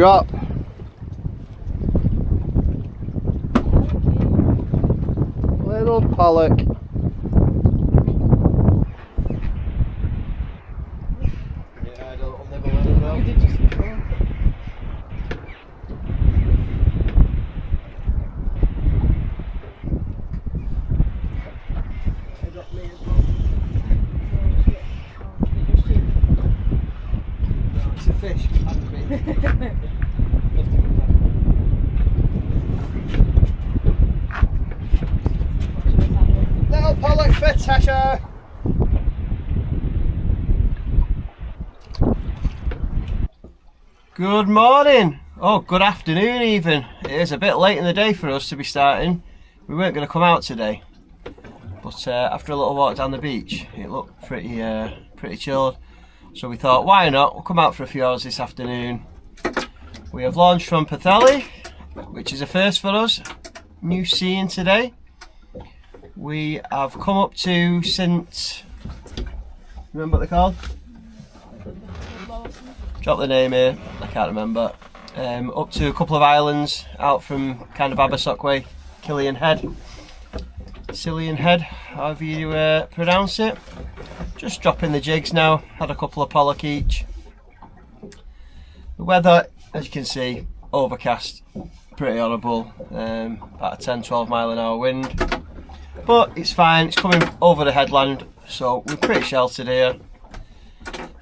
drop. Little pollock. Yeah, I'll never let him know. It's a fish. Little pollock for Tasha. Good morning. Oh, good afternoon even. It is a bit late in the day for us to be starting. We weren't going to come out today, but after a little walk down the beach, it looked pretty chilled. So we thought, why not? We'll come out for a few hours this afternoon. We have launched from Pwllheli, which is a first for us. New scene today. We have come up to St. Remember what they're called? Drop the name here, I can't remember. Up to a couple of islands out from kind of Abersock way, Cillian Head, however you pronounce it. Just dropping the jigs now, had a couple of pollock each. The weather, as you can see, overcast, pretty horrible, about a 10-12 mile an hour wind. But it's fine, it's coming over the headland, so we're pretty sheltered here.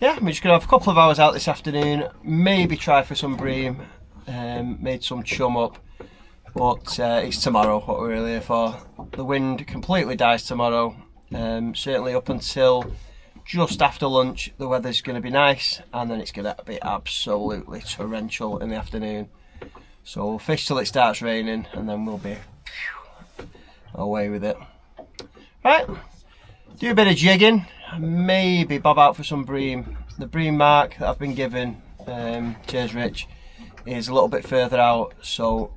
Yeah, we're just going to have a couple of hours out this afternoon, maybe try for some bream, made some chum up, but it's tomorrow what we're really here for. The wind completely dies tomorrow, certainly up until just after lunch the weather's going to be nice, and then it's going to be absolutely torrential in the afternoon. So we'll fish till it starts raining and then we'll be away with it. Right, do a bit of jigging, maybe bob out for some bream. The bream mark that I've been given, cheers Rich, is a little bit further out, so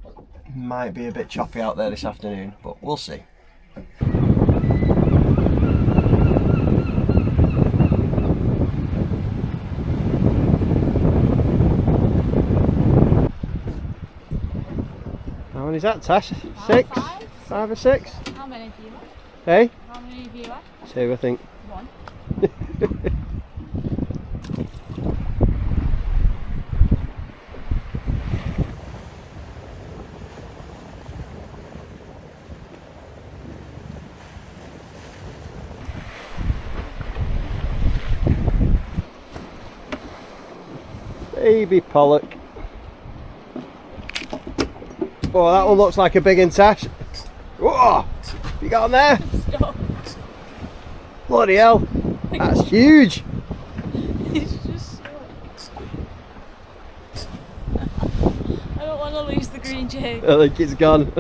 might be a bit choppy out there this afternoon, but we'll see. How many is that, Tash? Six? Five or six? How many have you left? Hey? How many have you left? Two, I think. One. Baby pollock. Oh, that one looks like a big one, Tash. Whoa! You got on there? Stop. Bloody hell. That's huge. It's just so... I don't want to lose the green jig. I think it's gone.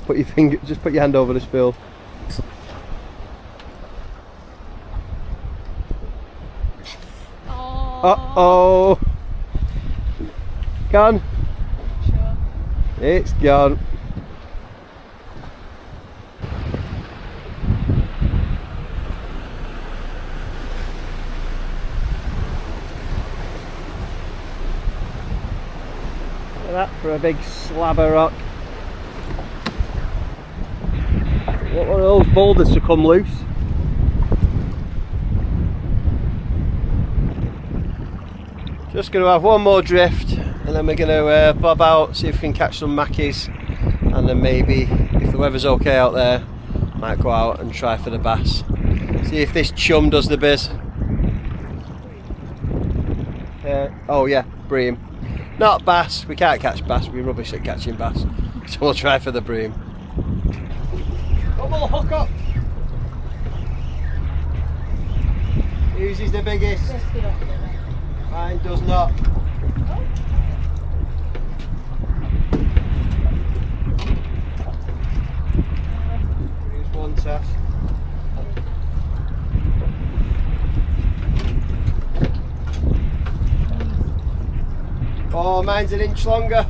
Put your finger, just put your hand over the spill. Uh-oh. Gone. Sure. It's gone. Look at that for a big slab of rock. What one of those boulders to come loose? Just going to have one more drift and then we're going to bob out, see if we can catch some mackies, and then maybe, if the weather's okay out there, might go out and try for the bass. See if this chum does the biz. Oh yeah, bream. Not bass, we can't catch bass, we're rubbish at catching bass. So we'll try for the bream. Double hook up! Whose is the biggest? Mine does not. Here's one test. Oh, mine's an inch longer.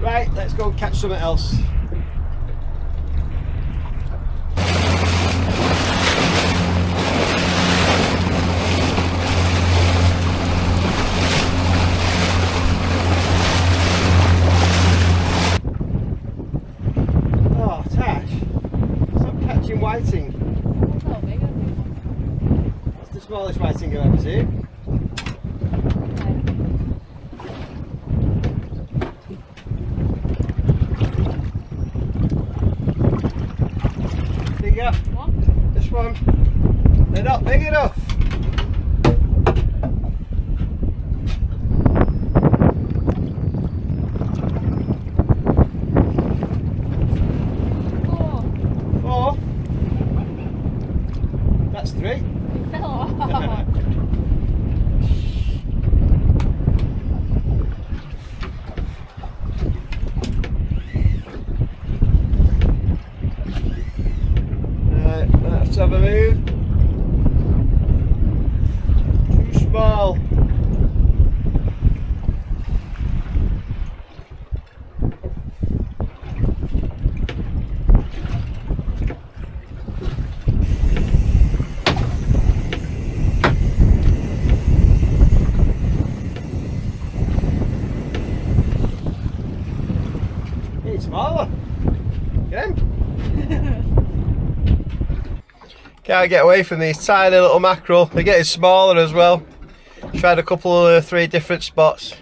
Right, let's go and catch something else. Smallest whiting I've ever seen. Bigger. What? This one. They're not big enough. Four. 4. That's 3. It fell off. Let's have a move. Too small. It's smaller. Get him. Can't get away from these tiny little mackerel. They're getting smaller as well. Tried a couple of 3 different spots.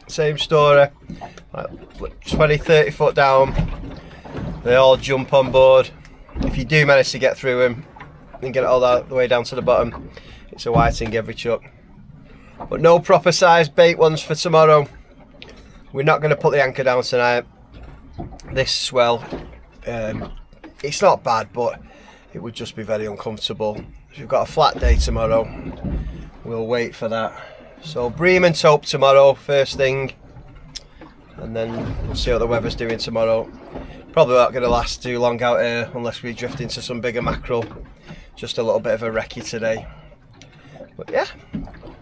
Same story. Like 20-30 foot down. They all jump on board. If you do manage to get through them and get it all the way down to the bottom, it's a whiting every chuck. But no proper sized bait ones for tomorrow. We're not going to put the anchor down tonight. This swell, it's not bad, but it would just be very uncomfortable. So we've got a flat day tomorrow. We'll wait for that. So bream and taupe tomorrow, first thing. And then we'll see what the weather's doing tomorrow. Probably not going to last too long out here unless we drift into some bigger mackerel. Just a little bit of a recce today. But yeah,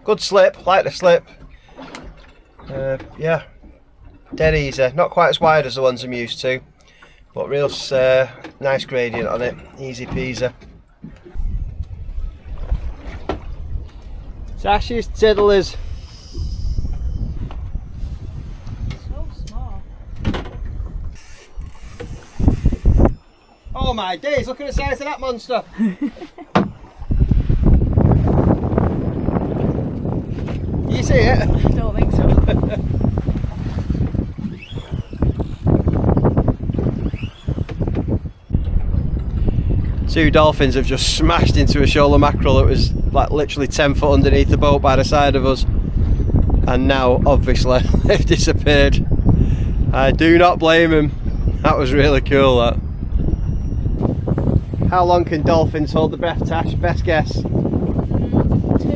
good slip, like the slip. Yeah, dead easy. Not quite as wide as the ones I'm used to. But real nice gradient on it, easy peasy. Sash's tiddlers. So small. Oh my days, look at the size of that monster. Do you see it? I don't think so. 2 dolphins have just smashed into a shoal of mackerel that was like literally 10 foot underneath the boat by the side of us, and now obviously they've disappeared. I do not blame him. That was really cool, that. How long can dolphins hold the breath, Tash? Best guess? 2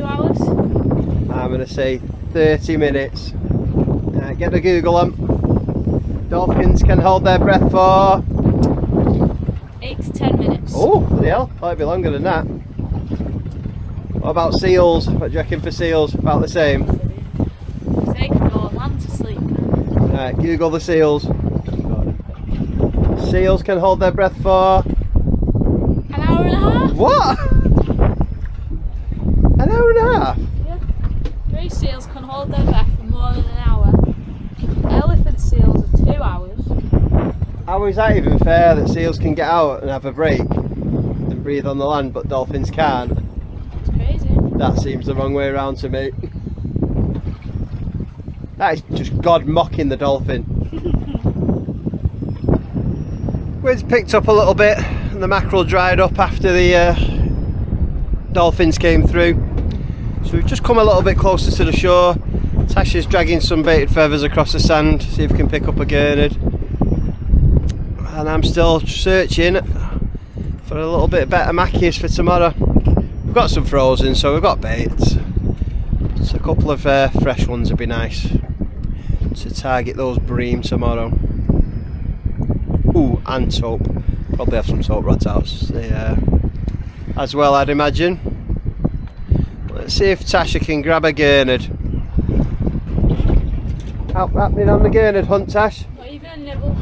hours. I'm going to say 30 minutes. Get the Google on. Dolphins can hold their breath for 8 to 10 minutes. Oh, bloody hell, might be longer than that. What about seals? What do you reckon for seals? About the same? They can go on land to sleep. Right, Google the seals. Seals can hold their breath for... An hour and a half? What? An hour and a half? Yeah. Grey seals can hold their breath for more than an hour. Elephant seals are 2 hours. How is that even fair that seals can get out and have a break and breathe on the land but dolphins can't? It's crazy. That seems the wrong way around to me. That is just God mocking the dolphin. Wind's picked up a little bit and the mackerel dried up after the dolphins came through. So we've just come a little bit closer to the shore. Tasha's dragging some baited feathers across the sand, see if we can pick up a gurnard. And I'm still searching for a little bit better mackies for tomorrow. We've got some frozen, so we've got baits. So a couple of fresh ones would be nice to target those bream tomorrow. Ooh, and taupe. Probably have some taupe rods out as well, I'd imagine. Let's see if Tasha can grab a gurnard. Out happening on the gurnard hunt, Tash? Not even a nibble.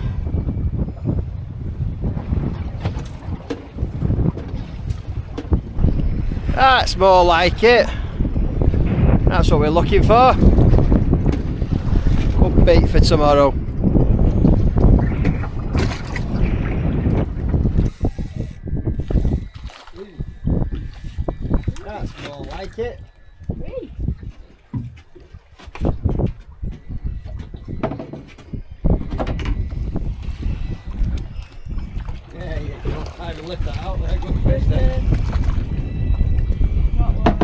That's more like it. That's what we're looking for. Good bait for tomorrow. That's more like it. Three. Yeah, you don't try to lift that out there. Good fish then. Not one.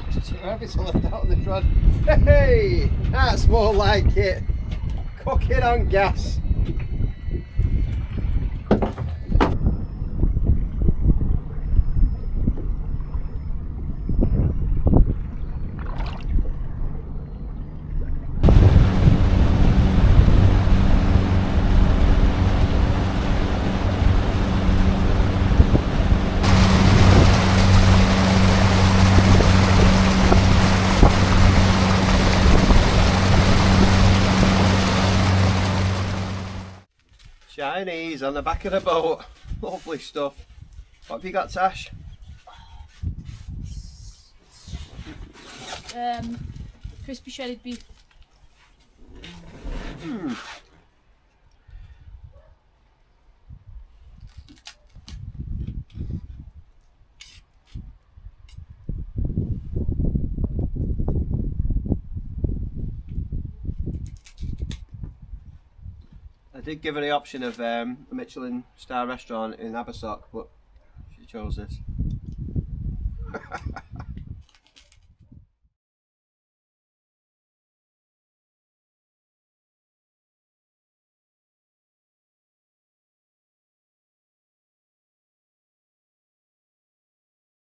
It's too heavy to lift out the rod. Hey, that's more like it. Cooking on gas. Chinese on the back of the boat. Lovely stuff. What have you got, Tash? Crispy shredded beef. I did give her the option of a Michelin star restaurant in Abersock, but she chose this.